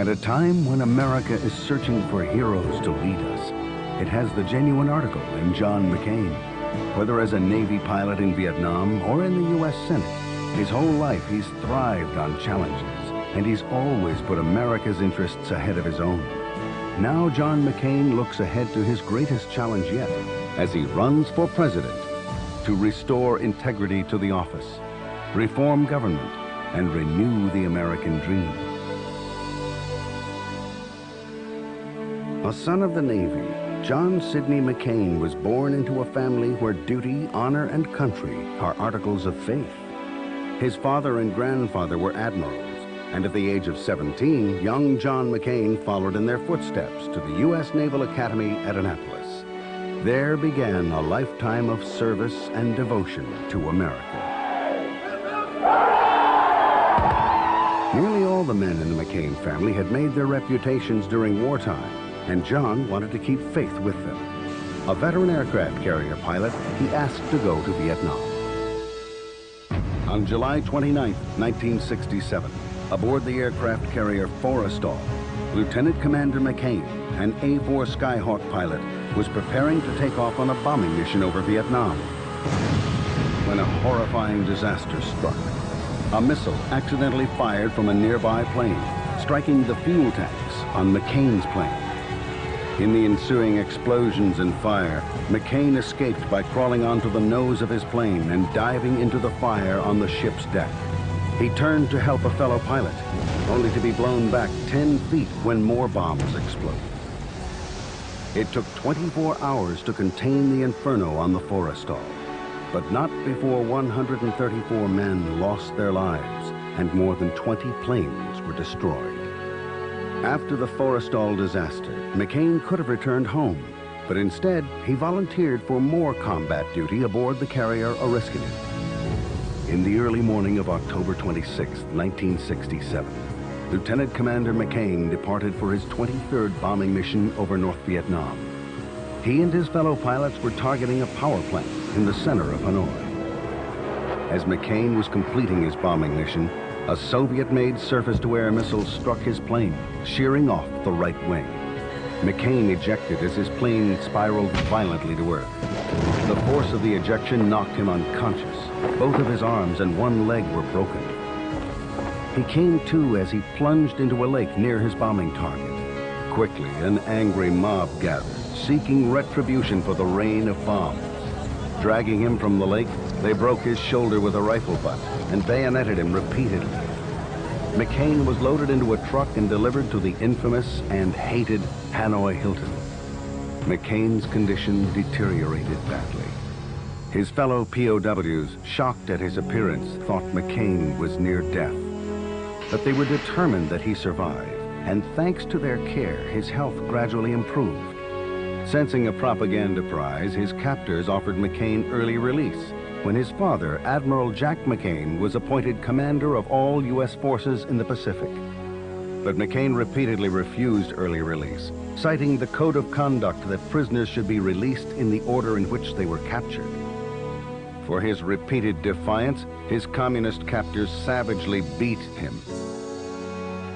At a time when America is searching for heroes to lead us, it has the genuine article in John McCain. Whether as a Navy pilot in Vietnam or in the U.S. Senate, his whole life he's thrived on challenges, and he's always put America's interests ahead of his own. Now John McCain looks ahead to his greatest challenge yet as he runs for president to restore integrity to the office, reform government, and renew the American dream. A son of the Navy, John Sidney McCain was born into a family where duty, honor, and country are articles of faith. His father and grandfather were admirals, and at the age of 17, young John McCain followed in their footsteps to the U.S. Naval Academy at Annapolis. There began a lifetime of service and devotion to America. Nearly all the men in the McCain family had made their reputations during wartime, and John wanted to keep faith with them. A veteran aircraft carrier pilot, he asked to go to Vietnam. On July 29, 1967, aboard the aircraft carrier Forrestal, Lieutenant Commander McCain, an A-4 Skyhawk pilot, was preparing to take off on a bombing mission over Vietnam when a horrifying disaster struck. A missile accidentally fired from a nearby plane, striking the fuel tanks on McCain's plane. In the ensuing explosions and fire, McCain escaped by crawling onto the nose of his plane and diving into the fire on the ship's deck. He turned to help a fellow pilot, only to be blown back 10 feet when more bombs exploded. It took 24 hours to contain the inferno on the Forrestal, but not before 134 men lost their lives and more than 20 planes were destroyed. After the Forrestal disaster, McCain could have returned home, but instead he volunteered for more combat duty aboard the carrier Oriskany. In the early morning of October 26, 1967, Lieutenant Commander McCain departed for his 23rd bombing mission over North Vietnam. He and his fellow pilots were targeting a power plant in the center of Hanoi. As McCain was completing his bombing mission, a Soviet-made surface-to-air missile struck his plane, shearing off the right wing. McCain ejected as his plane spiraled violently to earth. The force of the ejection knocked him unconscious. Both of his arms and one leg were broken. He came to as he plunged into a lake near his bombing target. Quickly, an angry mob gathered, seeking retribution for the rain of bombs. Dragging him from the lake, they broke his shoulder with a rifle butt and bayoneted him repeatedly. McCain was loaded into a truck and delivered to the infamous and hated Hanoi Hilton. McCain's condition deteriorated badly. His fellow POWs, shocked at his appearance, thought McCain was near death. But they were determined that he survive, and thanks to their care, his health gradually improved. Sensing a propaganda prize, his captors offered McCain early release when his father, Admiral Jack McCain, was appointed commander of all U.S. forces in the Pacific. But McCain repeatedly refused early release, citing the code of conduct that prisoners should be released in the order in which they were captured. For his repeated defiance, his communist captors savagely beat him.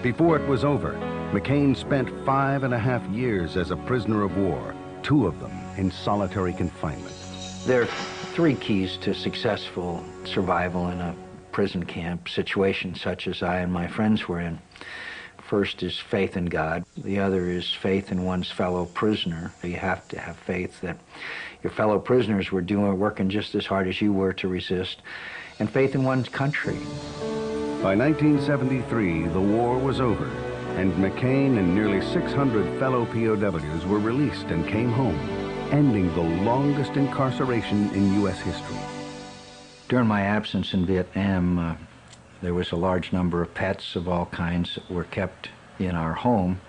Before it was over, McCain spent 5.5 years as a prisoner of war, 2 of them in solitary confinement. There are 3 keys to successful survival in a prison camp situation such as I and my friends were in. First is faith in God. The other is faith in one's fellow prisoner. You have to have faith that your fellow prisoners were working just as hard as you were to resist, and faith in one's country. By 1973, the war was over, and McCain and nearly 600 fellow POWs were released and came home, ending the longest incarceration in U.S. history. During my absence in Vietnam, there was a large number of pets of all kinds that were kept in our home,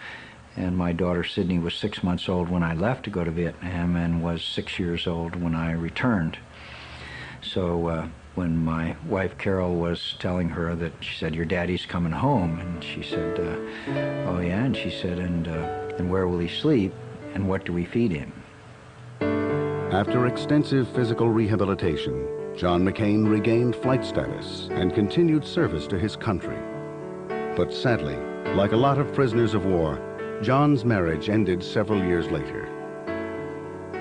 and my daughter Sydney was 6 months old when I left to go to Vietnam and was 6 years old when I returned. So when my wife Carol was telling her that, she said, "Your daddy's coming home," and she said, "Oh yeah," and she said, and where will he sleep, and what do we feed him?" After extensive physical rehabilitation, John McCain regained flight status and continued service to his country. But sadly, Like a lot of prisoners of war, John's marriage ended several years later.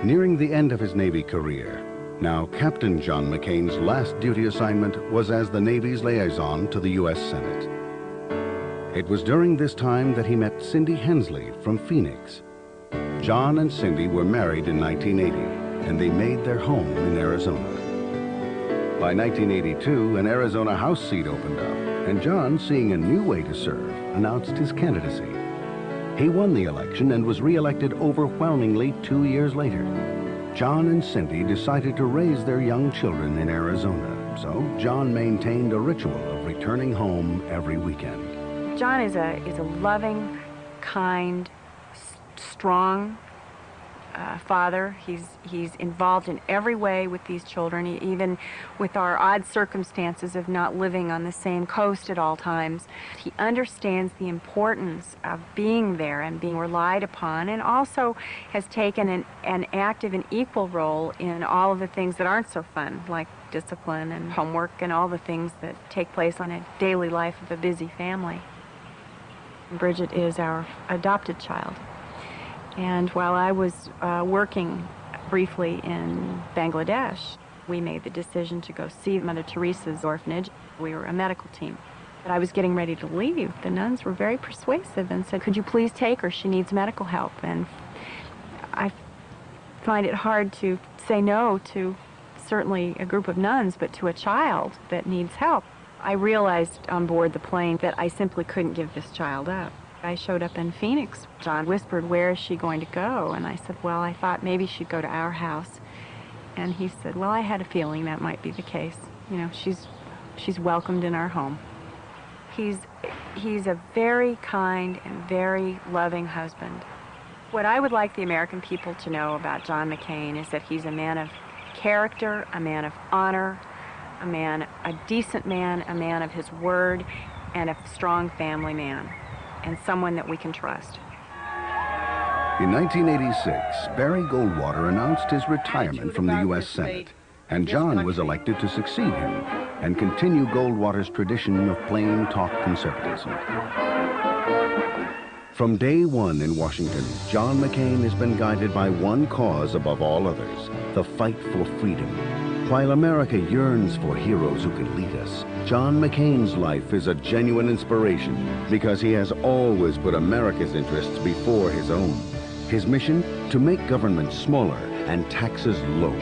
Nearing the end of his Navy career, now Captain John McCain's last duty assignment was as the Navy's liaison to the U.S. Senate. It was during this time that he met Cindy Hensley from Phoenix. John and Cindy were married in 1980, and they made their home in Arizona. By 1982, an Arizona House seat opened up, and John, seeing a new way to serve, announced his candidacy. He won the election and was re-elected overwhelmingly 2 years later. John and Cindy decided to raise their young children in Arizona, so John maintained a ritual of returning home every weekend. John is a loving, kind, strong father. He's involved in every way with these children, even with our odd circumstances of not living on the same coast at all times. He understands the importance of being there and being relied upon, and also has taken an active and equal role in all of the things that aren't so fun, like discipline and homework and all the things that take place on a daily life of a busy family. Bridget is our adopted child. And while I was working briefly in Bangladesh, we made the decision to go see Mother Teresa's orphanage. We were a medical team. But I was getting ready to leave. The nuns were very persuasive and said, "Could you please take her? She needs medical help." And I find it hard to say no to certainly a group of nuns, but to a child that needs help. I realized on board the plane that I simply couldn't give this child up. I showed up in Phoenix. John whispered, "Where is she going to go?" And I said, "Well, I thought maybe she'd go to our house." And he said, "Well, I had a feeling that might be the case. You know, she's welcomed in our home." He's a very kind and very loving husband. What I would like the American people to know about John McCain is that he's a man of character, a man of honor, a decent man, a man of his word, and a strong family man, and someone that we can trust. In 1986, Barry Goldwater announced his retirement from the U.S. Senate, and John was elected to succeed him and continue Goldwater's tradition of plain talk conservatism. From day one in Washington, John McCain has been guided by one cause above all others: the fight for freedom. While America yearns for heroes who can lead us, John McCain's life is a genuine inspiration because he has always put America's interests before his own. His mission? To make government smaller and taxes lower.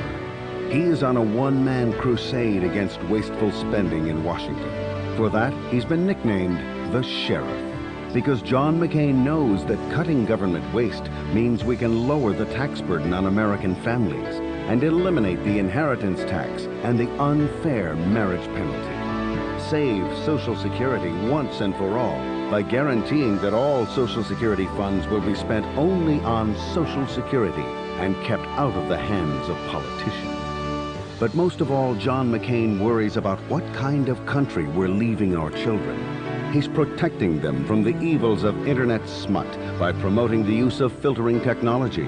He is on a one-man crusade against wasteful spending in Washington. For that, he's been nicknamed the Sheriff, because John McCain knows that cutting government waste means we can lower the tax burden on American families and eliminate the inheritance tax and the unfair marriage penalty. Save Social Security once and for all by guaranteeing that all Social Security funds will be spent only on Social Security and kept out of the hands of politicians. But most of all, John McCain worries about what kind of country we're leaving our children. He's protecting them from the evils of internet smut by promoting the use of filtering technology.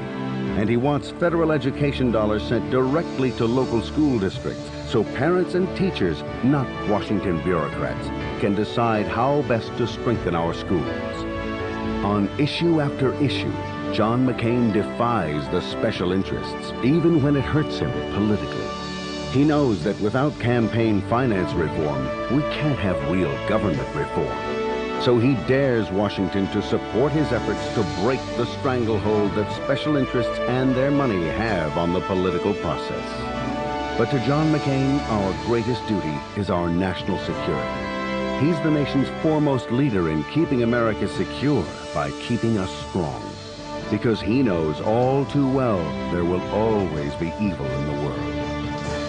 And he wants federal education dollars sent directly to local school districts so parents and teachers, not Washington bureaucrats, can decide how best to strengthen our schools. On issue after issue, John McCain defies the special interests, even when it hurts him politically. He knows that without campaign finance reform, we can't have real government reform. So he dares Washington to support his efforts to break the stranglehold that special interests and their money have on the political process. But to John McCain, our greatest duty is our national security. He's the nation's foremost leader in keeping America secure by keeping us strong. Because he knows all too well there will always be evil in the world.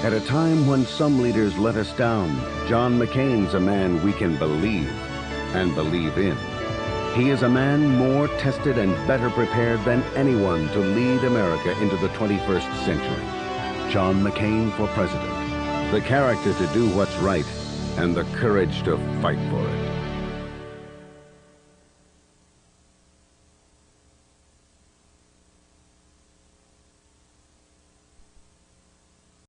At a time when some leaders let us down, John McCain's a man we can believe and believe in. He is a man more tested and better prepared than anyone to lead America into the 21st century. John McCain for president. The character to do what's right and the courage to fight for it.